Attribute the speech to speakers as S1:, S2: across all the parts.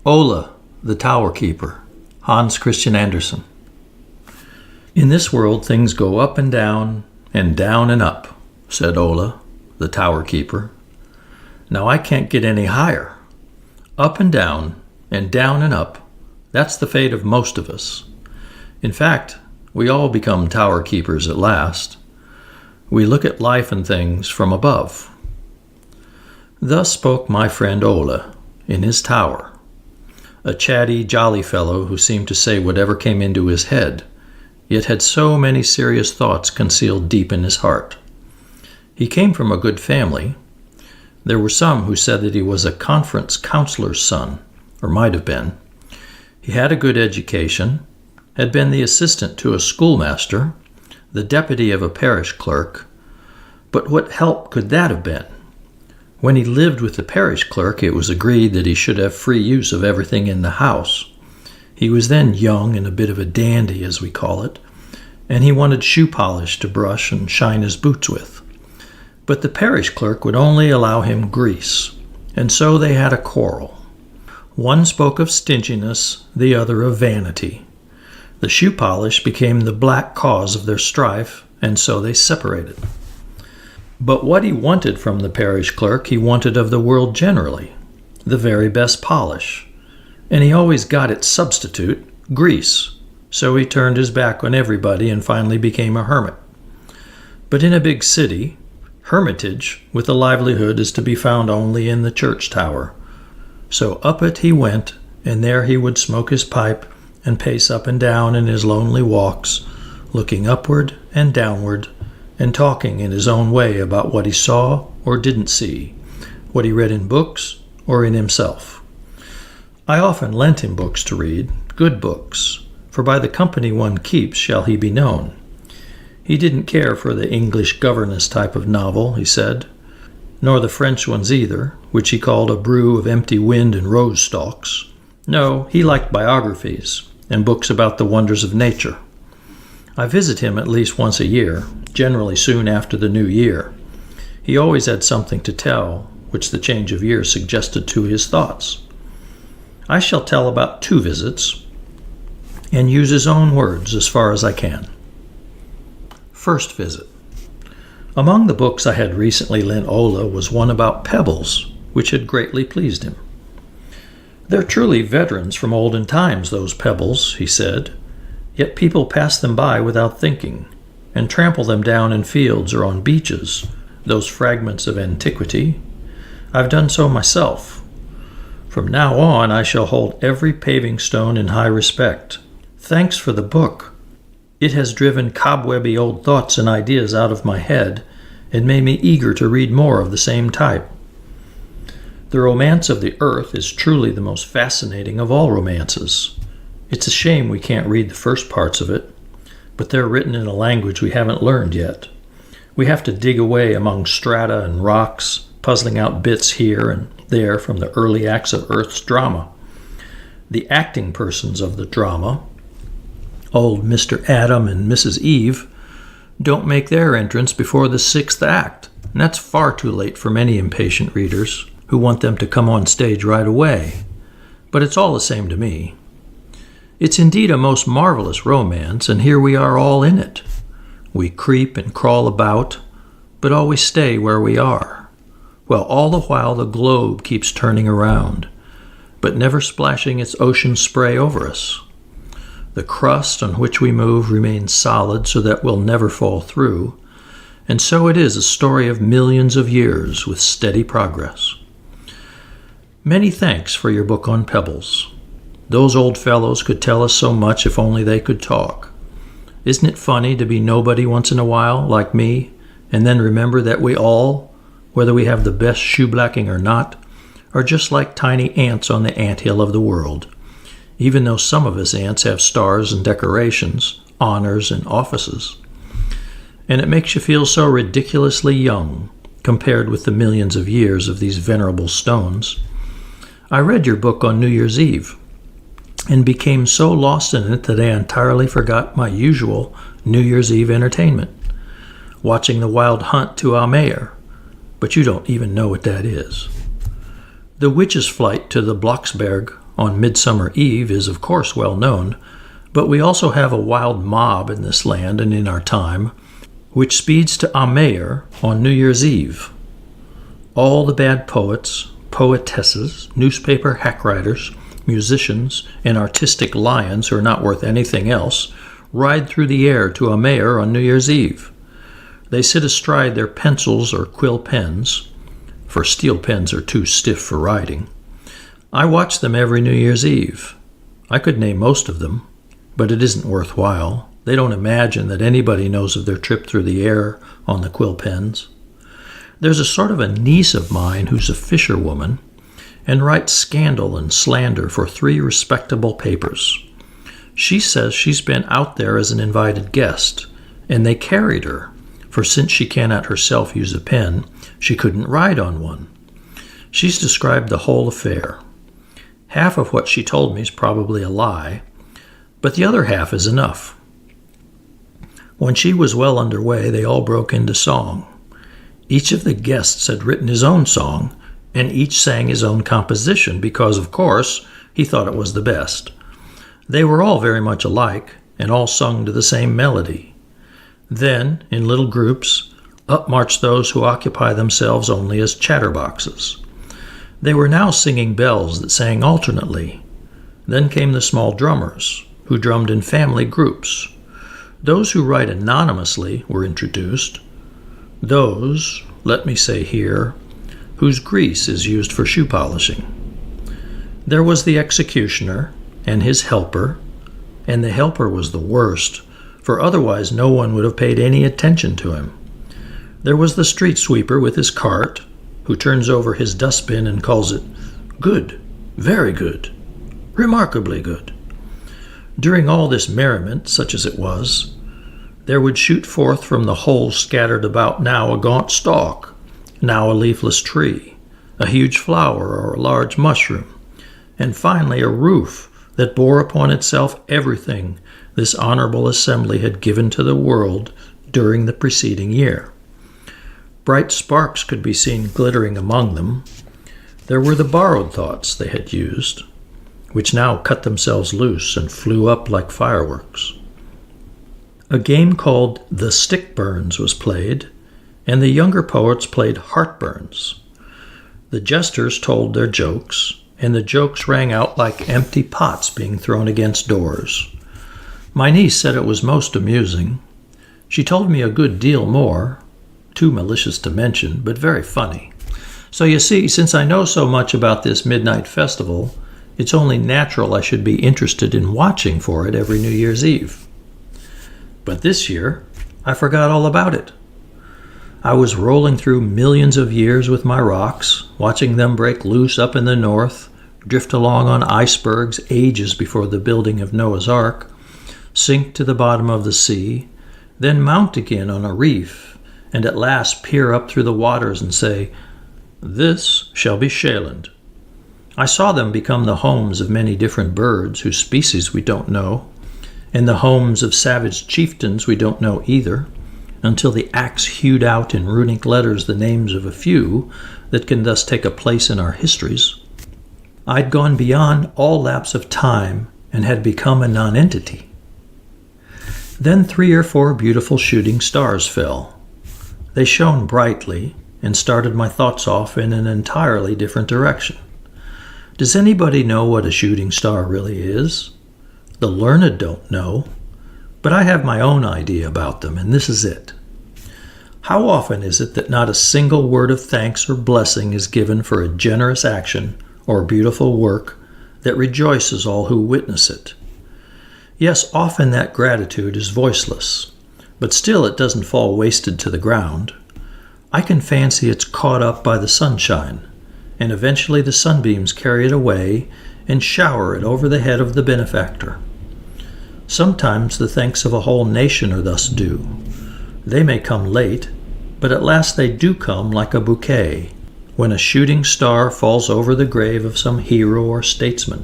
S1: Ola, the Tower Keeper, Hans Christian Andersen. In this world things go up and down and up, said Ola, the Tower Keeper. Now I can't get any higher. Up and down and up, that's the fate of most of us. In fact, we all become tower keepers at last. We look at life and things from above. Thus spoke my friend Ola in his tower, a chatty, jolly fellow who seemed to say whatever came into his head, yet had so many serious thoughts concealed deep in his heart. He came from a good family. There were some who said that he was a conference counselor's son, or might have been. He had a good education, had been the assistant to a schoolmaster, the deputy of a parish clerk, but what help could that have been? When he lived with the parish clerk, it was agreed that he should have free use of everything in the house. He was then young and a bit of a dandy, as we call it, and he wanted shoe polish to brush and shine his boots with. But the parish clerk would only allow him grease, and so they had a quarrel. One spoke of stinginess, the other of vanity. The shoe polish became the black cause of their strife, and so they separated. But what he wanted from the parish clerk he wanted of the world generally, the very best polish. And he always got its substitute, grease, so he turned his back on everybody and finally became a hermit. But in a big city, hermitage with a livelihood is to be found only in the church tower. So up it he went, and there he would smoke his pipe and pace up and down in his lonely walks, looking upward and downward, and talking in his own way about what he saw or didn't see, what he read in books or in himself. I often lent him books to read, good books, for by the company one keeps shall he be known. He didn't care for the English governess type of novel, he said, nor the French ones either, which he called a brew of empty wind and rose stalks. No, he liked biographies and books about the wonders of nature. I visit him at least once a year, generally soon after the new year. He always had something to tell, which the change of year suggested to his thoughts. I shall tell about 2 visits, and use his own words as far as I can. First visit. Among the books I had recently lent Ola was one about pebbles, which had greatly pleased him. They're truly veterans from olden times, those pebbles, he said. Yet people pass them by without thinking, and trample them down in fields or on beaches, those fragments of antiquity. I've done so myself. From now on I shall hold every paving stone in high respect. Thanks for the book. It has driven cobwebby old thoughts and ideas out of my head, and made me eager to read more of the same type. The romance of the earth is truly the most fascinating of all romances. It's a shame we can't read the first parts of it, but they're written in a language we haven't learned yet. We have to dig away among strata and rocks, puzzling out bits here and there from the early acts of Earth's drama. The acting persons of the drama, old Mr. Adam and Mrs. Eve, don't make their entrance before the 6th act, and that's far too late for many impatient readers who want them to come on stage right away. But it's all the same to me. It's indeed a most marvelous romance, and here we are all in it. We creep and crawl about, but always stay where we are, while all the while the globe keeps turning around, but never splashing its ocean spray over us. The crust on which we move remains solid so that we'll never fall through, and so it is a story of millions of years with steady progress. Many thanks for your book on pebbles. Those old fellows could tell us so much if only they could talk. Isn't it funny to be nobody once in a while, like me, and then remember that we all, whether we have the best shoeblacking or not, are just like tiny ants on the anthill of the world, even though some of us ants have stars and decorations, honors and offices. And it makes you feel so ridiculously young, compared with the millions of years of these venerable stones. I read your book on New Year's Eve, and became so lost in it that I entirely forgot my usual New Year's Eve entertainment, watching the wild hunt to Almayer, but you don't even know what that is. The witch's flight to the Blocksberg on Midsummer Eve is of course well known, but we also have a wild mob in this land and in our time, which speeds to Ameyer on New Year's Eve. All the bad poets, poetesses, newspaper hack-writers, musicians, and artistic lions who are not worth anything else ride through the air to Ameyer on New Year's Eve. They sit astride their pencils or quill pens, for steel pens are too stiff for riding. I watch them every New Year's Eve. I could name most of them, but it isn't worthwhile. They don't imagine that anybody knows of their trip through the air on the quill pens. There's a sort of a niece of mine who's a fisherwoman and writes scandal and slander for 3 respectable papers. She says she's been out there as an invited guest, and they carried her, for since she cannot herself use a pen, she couldn't ride on one. She's described the whole affair. Half of what she told me is probably a lie, but the other half is enough. When she was well underway, they all broke into song. Each of the guests had written his own song, and each sang his own composition because, of course, he thought it was the best. They were all very much alike, and all sung to the same melody. Then, in little groups, up marched those who occupy themselves only as chatterboxes. They were now singing bells that sang alternately. Then came the small drummers, who drummed in family groups. Those who write anonymously were introduced. Those, let me say here, whose grease is used for shoe polishing. There was the executioner and his helper, and the helper was the worst, for otherwise no one would have paid any attention to him. There was the street sweeper with his cart, who turns over his dustbin and calls it good, very good, remarkably good. During all this merriment, such as it was, there would shoot forth from the holes scattered about now a gaunt stalk, now a leafless tree, a huge flower or a large mushroom, and finally a roof that bore upon itself everything this honorable assembly had given to the world during the preceding year. Bright sparks could be seen glittering among them. There were the borrowed thoughts they had used, which now cut themselves loose and flew up like fireworks. A game called The Stick Burns was played, and the younger poets played Heartburns. The jesters told their jokes, and the jokes rang out like empty pots being thrown against doors. My niece said it was most amusing. She told me a good deal more, too malicious to mention, but very funny. So you see, since I know so much about this midnight festival, it's only natural I should be interested in watching for it every New Year's Eve. But this year, I forgot all about it. I was rolling through millions of years with my rocks, watching them break loose up in the north, drift along on icebergs ages before the building of Noah's Ark, sink to the bottom of the sea, then mount again on a reef, and at last peer up through the waters and say, "This shall be Shaeland." I saw them become the homes of many different birds whose species we don't know, and the homes of savage chieftains we don't know either, until the axe hewed out in runic letters the names of a few that can thus take a place in our histories. I'd gone beyond all lapse of time and had become a nonentity. Then 3 or 4 beautiful shooting stars fell. They shone brightly and started my thoughts off in an entirely different direction. Does anybody know what a shooting star really is? The learned don't know, but I have my own idea about them, and this is it. How often is it that not a single word of thanks or blessing is given for a generous action or beautiful work that rejoices all who witness it? Yes, often that gratitude is voiceless, but still it doesn't fall wasted to the ground. I can fancy it's caught up by the sunshine, and eventually the sunbeams carry it away and shower it over the head of the benefactor. Sometimes the thanks of a whole nation are thus due. They may come late, but at last they do come like a bouquet, when a shooting star falls over the grave of some hero or statesman.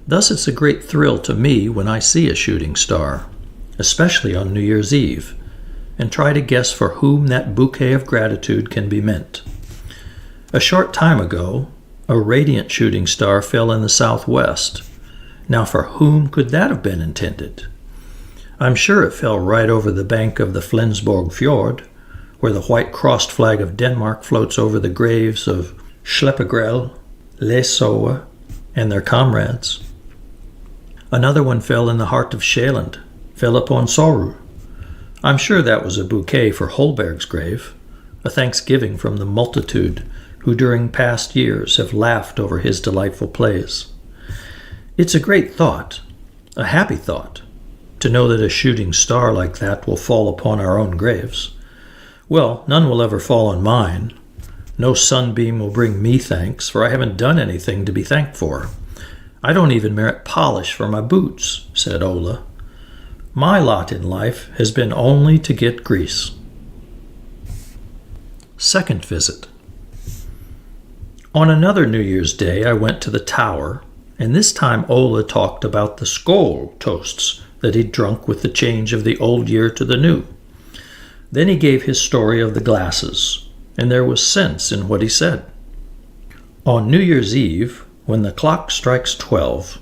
S1: Thus it's a great thrill to me when I see a shooting star, especially on New Year's Eve, and try to guess for whom that bouquet of gratitude can be meant. A short time ago, A radiant shooting star fell in the southwest. Now for whom could that have been intended? I'm sure it fell right over the bank of the Flensborg Fjord, where the white-crossed flag of Denmark floats over the graves of Schleppegrell, Lesoe, and their comrades. Another one fell in the heart of Sjælland, fell upon Sorø. I'm sure that was a bouquet for Holberg's grave, a thanksgiving from the multitude who during past years have laughed over his delightful plays. It's a great thought, a happy thought, to know that a shooting star like that will fall upon our own graves. Well, none will ever fall on mine. No sunbeam will bring me thanks, for I haven't done anything to be thanked for. I don't even merit polish for my boots, said Ola. My lot in life has been only to get grease. Second visit. On another New Year's Day, I went to the tower, and this time Ola talked about the skål toasts that he'd drunk with the change of the old year to the new. Then he gave his story of the glasses, and there was sense in what he said. On New Year's Eve, when the clock strikes 12,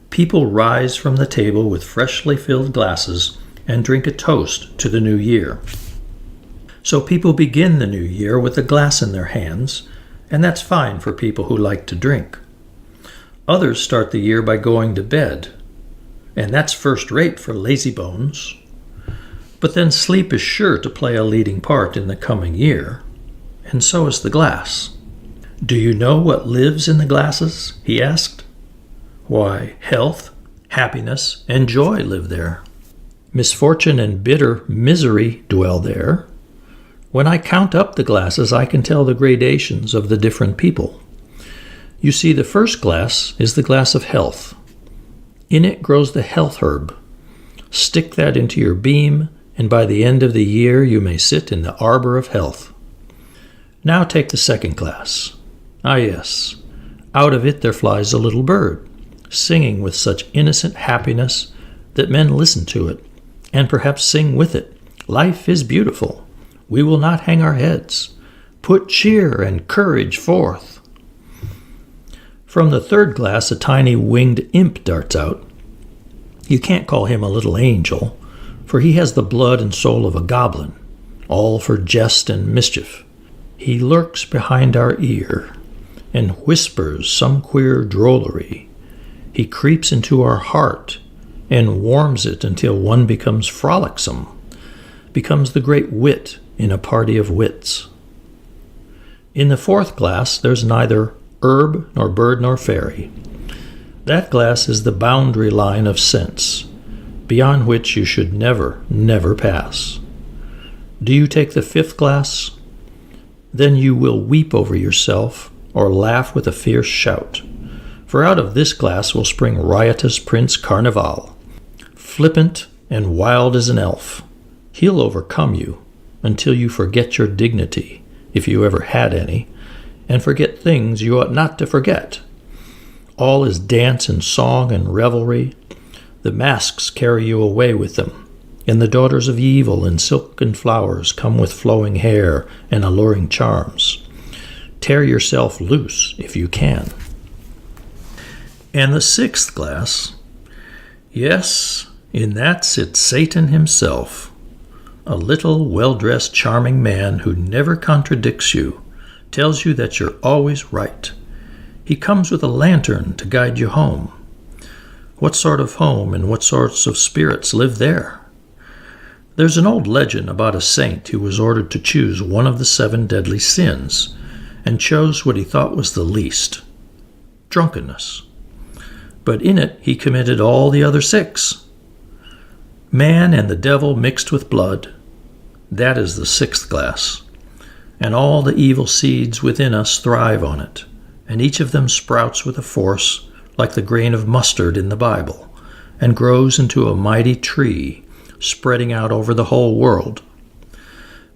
S1: people rise from the table with freshly filled glasses and drink a toast to the new year. So people begin the new year with a glass in their hands, and that's fine for people who like to drink. Others start the year by going to bed, and that's first-rate for lazybones. But then sleep is sure to play a leading part in the coming year, and so is the glass. Do you know what lives in the glasses? He asked. Why, health, happiness, and joy live there. Misfortune and bitter misery dwell there. When I count up the glasses, I can tell the gradations of the different people. You see, the first glass is the glass of health. In it grows the health herb. Stick that into your beam, and by the end of the year you may sit in the arbor of health. Now take the second glass. Ah yes, out of it there flies a little bird, singing with such innocent happiness that men listen to it, and perhaps sing with it. Life is beautiful. We will not hang our heads. Put cheer and courage forth. From the third glass a tiny winged imp darts out. You can't call him a little angel, for he has the blood and soul of a goblin, all for jest and mischief. He lurks behind our ear and whispers some queer drollery. He creeps into our heart and warms it until one becomes frolicsome, becomes the great wit in a party of wits. In the fourth glass there's neither herb nor bird nor fairy. That glass is the boundary line of sense, beyond which you should never, never pass. Do you take the fifth glass? Then you will weep over yourself or laugh with a fierce shout. For out of this glass will spring riotous Prince Carnival, flippant and wild as an elf. He'll overcome you until you forget your dignity, if you ever had any, and forget things you ought not to forget. All is dance and song and revelry. The masks carry you away with them, and the daughters of evil in silken flowers come with flowing hair and alluring charms. Tear yourself loose if you can. And the sixth glass, yes, in that sits Satan himself, a little well-dressed charming man who never contradicts you, tells you that you're always right. He comes with a lantern to guide you home. What sort of home and what sorts of spirits live there? There's an old legend about a saint who was ordered to choose one of the 7 deadly sins, and chose what he thought was the least, drunkenness. But in it he committed all the other 6. Man and the devil mixed with blood, that is the 6th glass. And all the evil seeds within us thrive on it, and each of them sprouts with a force like the grain of mustard in the Bible, and grows into a mighty tree, spreading out over the whole world.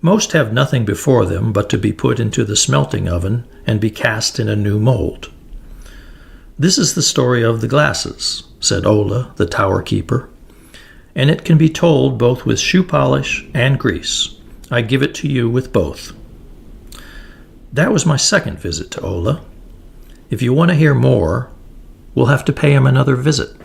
S1: Most have nothing before them but to be put into the smelting oven and be cast in a new mold. This is the story of the glasses, said Ola, the tower keeper, and it can be told both with shoe polish and grease. I give it to you with both. That was my second visit to Ola. If you want to hear more, we'll have to pay him another visit.